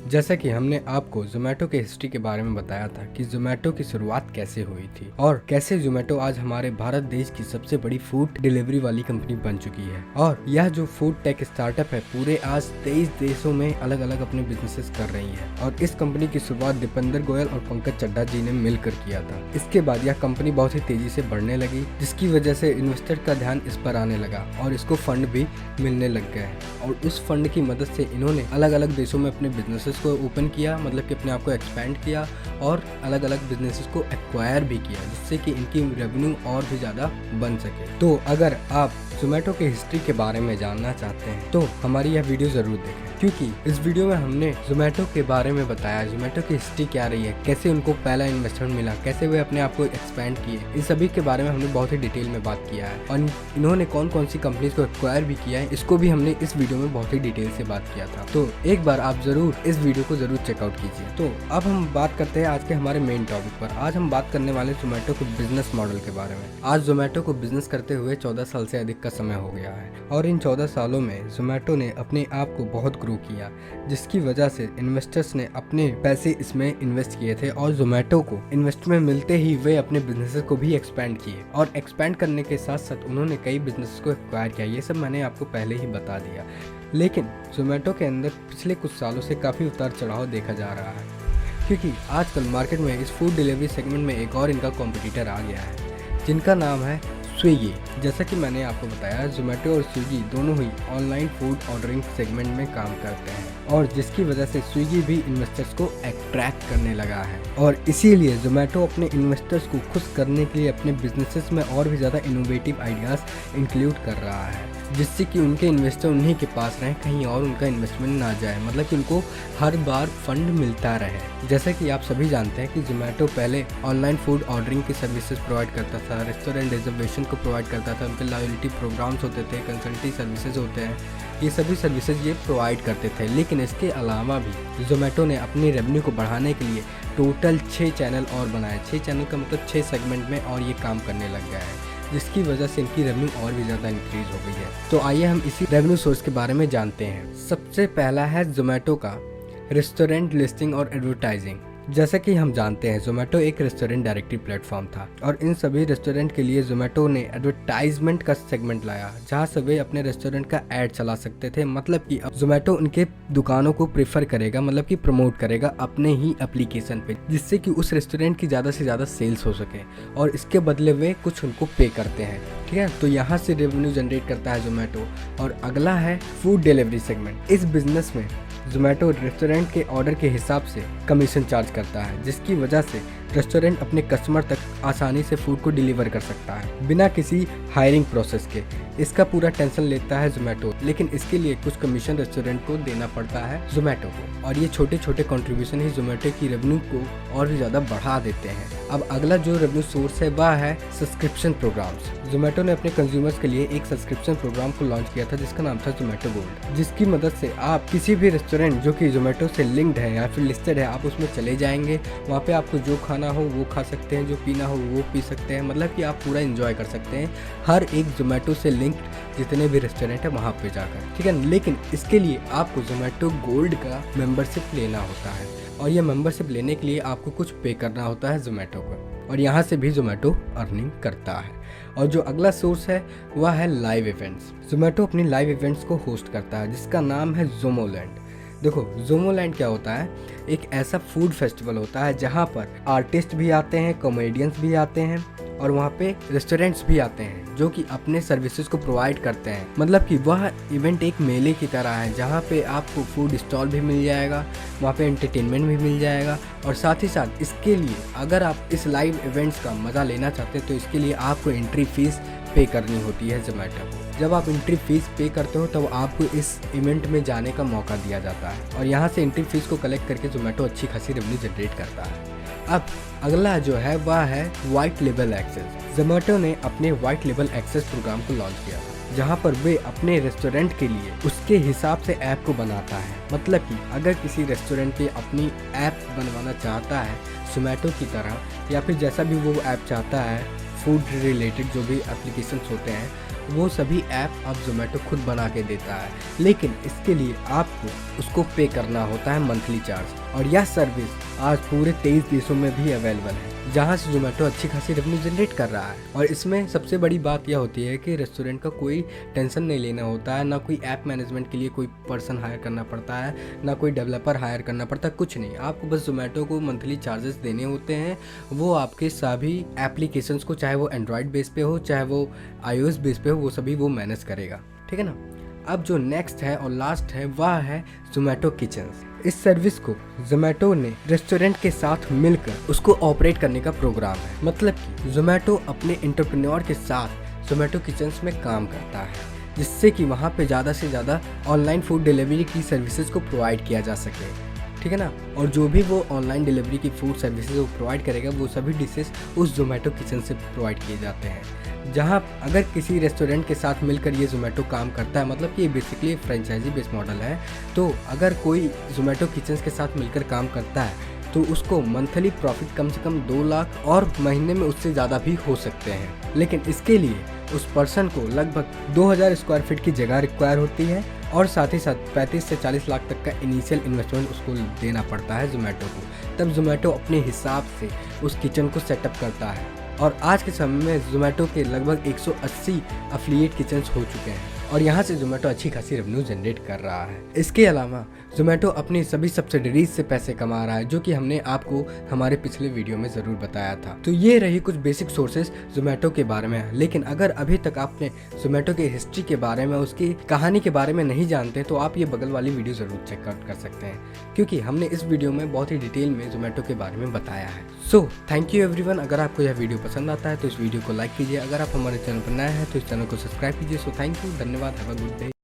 जैसा कि हमने आपको जोमेटो के हिस्ट्री के बारे में बताया था कि जोमेटो की शुरुआत कैसे हुई थी और कैसे जोमेटो आज हमारे भारत देश की सबसे बड़ी फूड डिलीवरी वाली कंपनी बन चुकी है। और यह जो फूड टेक स्टार्टअप है पूरे आज 23 देशों में अलग अलग अपने बिजनेसेस कर रही है। और इस कंपनी की शुरुआत दीपेंद्र गोयल और पंकज चड्ढा जी ने मिलकर किया था। इसके बाद यह कंपनी बहुत ही तेजी से बढ़ने लगी, जिसकी वजह से इन्वेस्टर का ध्यान इस पर आने लगा और इसको फंड भी मिलने लग गए। और उस फंड की मदद से इन्होंने अलग अलग देशों में अपने बिजनेसेस को ओपन किया, मतलब कि अपने आप को एक्सपेंड किया और अलग अलग बिजनेसेस को एक्वायर भी किया, जिससे कि इनकी रेवेन्यू और भी ज़्यादा बन सके। तो अगर आप जोमेटो के हिस्ट्री के बारे में जानना चाहते हैं तो हमारी यह वीडियो ज़रूर देखें, क्योंकि इस वीडियो में हमने जोमेटो के बारे में बताया, जोमेटो की हिस्ट्री क्या रही है, कैसे उनको पहला इन्वेस्टमेंट मिला, कैसे वे अपने आप को एक्सपेंड किए, इन सभी के बारे में हमने बहुत ही डिटेल में बात किया है। और इन्होंने कौन कौन सी कंपनीज को एक्वायर भी किया है, इसको भी हमने इस वीडियो में बहुत ही डिटेल से बात किया था। तो एक बार आप जरूर इस वीडियो को जरूर चेकआउट कीजिए। तो अब हम बात करते हैं आज के हमारे मेन टॉपिक पर। आज हम बात करने वाले जोमेटो के बिजनेस मॉडल के बारे में। आज जोमेटो को बिजनेस करते हुए 14 साल से अधिक का समय हो गया है और इन 14 सालों में जोमेटो ने अपने आप को बहुत ग्रो किया, जिसकी वजह से इन्वेस्टर्स ने अपने पैसे इसमें इन्वेस्ट किए थे और जोमेटो को इन्वेस्टमेंट मिलते ही वे अपने बिजनेसेस को भी एक्सपेंड किए। और एक्सपेंड करने के साथ साथ उन्होंने कई बिजनेस को एक्वायर किया। ये सब मैंने आपको पहले ही बता दिया। लेकिन जोमेटो के अंदर पिछले कुछ सालों से काफ़ी उतार चढ़ाव देखा जा रहा है, क्योंकि आजकल मार्केट में इस फूड डिलीवरी सेगमेंट में एक और इनका कॉम्पिटिटर आ गया है, जिनका नाम है स्विगी। जैसा कि मैंने आपको बताया, जोमेटो और स्विगी दोनों ही ऑनलाइन फूड ऑर्डरिंग सेगमेंट में काम करते हैं और जिसकी वजह से स्विगी भी इन्वेस्टर्स को अट्रैक्ट करने लगा है। और इसीलिए जोमेटो अपने इन्वेस्टर्स को खुश करने के लिए अपने बिजनेसेस में और भी ज़्यादा इनोवेटिव आइडियाज़ इंक्लूड कर रहा है, जिससे कि उनके इन्वेस्टर उन्हीं के पास रहें, कहीं और उनका इन्वेस्टमेंट ना जाए, मतलब कि उनको हर बार फंड मिलता रहे। जैसा कि आप सभी जानते हैं कि जोमेटो पहले ऑनलाइन फूड ऑर्डरिंग की सर्विसेज प्रोवाइड करता था, रेस्टोरेंट रिजर्वेशन को प्रोवाइड करता था, उनके लॉयल्टी प्रोग्राम्स होते थे, कंसल्टिंग सर्विसेज होते हैं, ये सभी सर्विसेज ये प्रोवाइड करते थे। लेकिन इसके अलावा भी जोमेटो ने अपनी रेवेन्यू को बढ़ाने के लिए टोटल 6 चैनल और बनाए। 6 चैनल का मतलब 6 सेगमेंट में और ये काम करने लग गया है, जिसकी वजह से इनकी रेवेन्यू और भी ज़्यादा इंक्रीज हो गई है। तो आइए हम इसी रेवेन्यू सोर्स के बारे में जानते हैं। सबसे पहला है जोमेटो का रेस्टोरेंट लिस्टिंग और एडवर्टाइजिंग। जैसा कि हम जानते हैं, जोमेटो एक रेस्टोरेंट डायरेक्टरी प्लेटफॉर्म था और इन सभी रेस्टोरेंट के लिए जोमेटो ने एडवर्टाइजमेंट का सेगमेंट लाया, जहां से वे अपने रेस्टोरेंट का ऐड चला सकते थे। मतलब कि अब जोमेटो उनके दुकानों को प्रेफर करेगा, मतलब कि प्रमोट करेगा अपने ही एप्लीकेशन पे, जिससे कि उस रेस्टोरेंट की ज़्यादा से ज़्यादा सेल्स हो सके और इसके बदले वे कुछ उनको पे करते हैं। ठीक है, तो यहाँ से रेवेन्यू जनरेट करता है जोमेटो। और अगला है फूड डिलीवरी सेगमेंट। इस बिजनेस में जोमेटो रेस्टोरेंट के ऑर्डर के हिसाब से कमीशन चार्ज करता है, जिसकी वजह से रेस्टोरेंट अपने कस्टमर तक आसानी से फूड को डिलीवर कर सकता है बिना किसी हायरिंग प्रोसेस के। इसका पूरा टेंशन लेता है जोमेटो, लेकिन इसके लिए कुछ कमीशन रेस्टोरेंट को देना पड़ता है जोमेटो को, और ये छोटे छोटे कंट्रीब्यूशन ही जोमेटो की रेवेन्यू को और भी ज़्यादा बढ़ा देते हैं। अब अगला जो रेवेन्यू सोर्स है वह है सब्सक्रिप्शन प्रोग्राम्स। जोमेटो ने अपने कंज्यूमर्स के लिए एक सब्सक्रिप्शन प्रोग्राम को लॉन्च किया था, जिसका नाम था जोमेटो गोल्ड, जिसकी मदद से आप किसी भी रेस्टोरेंट जो कि जोमेटो से लिंक्ड है या फिर लिस्टेड है, आप उसमें चले जाएंगे। वहाँ पे आपको जो खाना हो वो खा सकते हैं, जो पीना हो वो पी सकते हैं, मतलब कि आप पूरा एंजॉय कर सकते हैं हर एक जोमेटो से लिंक्ड जितने भी रेस्टोरेंट है वहाँ पे जाकर। ठीक है, लेकिन इसके लिए आपको जोमेटो गोल्ड का मेंबरशिप लेना होता है और ये मेंबरशिप लेने के लिए आपको कुछ पे करना होता है जोमेटो को, और यहाँ से भी जोमेटो अर्निंग करता है। और जो अगला सोर्स है वह है लाइव इवेंट्स। जोमेटो अपनी लाइव इवेंट्स को होस्ट करता है, जिसका नाम है जोमोलैंड। देखो, जोमोलैंड क्या होता है, एक ऐसा फूड फेस्टिवल होता है जहाँ पर आर्टिस्ट भी आते हैं, कॉमेडियंस भी आते हैं और वहाँ पे रेस्टोरेंट्स भी आते हैं जो कि अपने सर्विसेज को प्रोवाइड करते हैं। मतलब कि वह इवेंट एक मेले की तरह है, जहाँ पे आपको फूड स्टॉल भी मिल जाएगा, वहाँ पे एंटरटेनमेंट भी मिल जाएगा, और साथ ही साथ इसके लिए अगर आप इस लाइव इवेंट्स का मज़ा लेना चाहते हैं तो इसके लिए आपको एंट्री फीस पे करनी होती है जोमेटो को। जब आप एंट्री फीस पे करते हो तब आपको इस इवेंट में जाने का मौका दिया जाता है और यहाँ से एंट्री फीस को कलेक्ट करके जोमेटो अच्छी खासी रेवेन्यू जनरेट करता है। अब अगला जो है वह है वाइट लेबल एक्सेस। जोमेटो ने अपने वाइट लेबल एक्सेस प्रोग्राम को लॉन्च किया था, जहाँ पर वे अपने रेस्टोरेंट के लिए उसके हिसाब से ऐप को बनाता है। मतलब कि अगर किसी रेस्टोरेंट पे अपनी ऐप बनवाना चाहता है जोमेटो की तरह, या फिर जैसा भी वो ऐप चाहता है, फूड रिलेटेड जो भी एप्लीकेशंस होते हैं वो सभी ऐप अब जोमेटो खुद बना के देता है, लेकिन इसके लिए आपको उसको पे करना होता है मंथली चार्ज। और यह सर्विस आज पूरे 23 देशों में भी अवेलेबल है, जहां से जोमेटो अच्छी खासी रेवेन्यू जनरेट कर रहा है। और इसमें सबसे बड़ी बात यह होती है कि रेस्टोरेंट का कोई टेंशन नहीं लेना होता है, ना कोई ऐप मैनेजमेंट के लिए कोई पर्सन हायर करना पड़ता है, ना कोई डेवलपर हायर करना पड़ता, कुछ नहीं। आपको बस जोमेटो को मंथली चार्जेस देने होते हैं। वो आपके सभी एप्लीकेशंस को, चाहे वो एंड्रॉयड बेस पे हो चाहे वो iOS बेस पे हो, वो सभी वो मैनेज करेगा, ठीक है ना। अब जो नेक्स्ट है और लास्ट है वह है जोमेटो किचन्स। इस सर्विस को जोमेटो ने रेस्टोरेंट के साथ मिलकर उसको ऑपरेट करने का प्रोग्राम है। मतलब कि जोमेटो अपने एंटरप्रेन्योर के साथ जोमेटो किचन्स में काम करता है, जिससे कि वहाँ पे ज़्यादा से ज़्यादा ऑनलाइन फूड डिलीवरी की सर्विसेज को प्रोवाइड किया जा सके, ठीक है ना। और जो भी वो ऑनलाइन डिलीवरी की फूड सर्विसेज वो प्रोवाइड करेगा, वो सभी डिशेस उस जोमेटो किचन से प्रोवाइड किए जाते हैं। जहाँ अगर किसी रेस्टोरेंट के साथ मिलकर ये जोमेटो काम करता है, मतलब कि ये बेसिकली फ्रेंचाइजी बेस्ड मॉडल है, तो अगर कोई जोमेटो किचन के साथ मिलकर काम करता है तो उसको मंथली प्रॉफिट कम से कम 2 लाख और महीने में उससे ज़्यादा भी हो सकते हैं। लेकिन इसके लिए उस पर्सन को लगभग 2000 स्क्वायर फीट की जगह रिक्वायर होती है, और साथ ही साथ 35 से 40 लाख तक का इनिशियल इन्वेस्टमेंट उसको देना पड़ता है जोमेटो को। तब जोमेटो अपने हिसाब से उस किचन को सेटअप करता है। और आज के समय में जोमेटो के लगभग 180 एफिलिएट किचन्स हो चुके हैं, और यहाँ से जोमेटो अच्छी खासी रेवेन्यू जनरेट कर रहा है। इसके अलावा जोमेटो अपनी सभी सब्सिडरीज से पैसे कमा रहा है, जो कि हमने आपको हमारे पिछले वीडियो में ज़रूर बताया था। तो ये रही कुछ बेसिक सोर्सेज जोमेटो के बारे में। लेकिन अगर अभी तक आपने जोमेटो की हिस्ट्री के बारे में, उसकी कहानी के बारे में नहीं जानते, तो आप ये बगल वाली वीडियो ज़रूर चेकआउट कर सकते हैं, क्योंकि हमने इस वीडियो में बहुत ही डिटेल में जोमेटो के बारे में बताया है। So thank you everyone. अगर आपको यह वीडियो पसंद आता है तो इस वीडियो को लाइक कीजिए। अगर आप हमारे चैनल पर नए हैं तो इस चैनल को सब्सक्राइब कीजिए। सो थैंक यू, धन्यवाद, हैव अ गुड डे।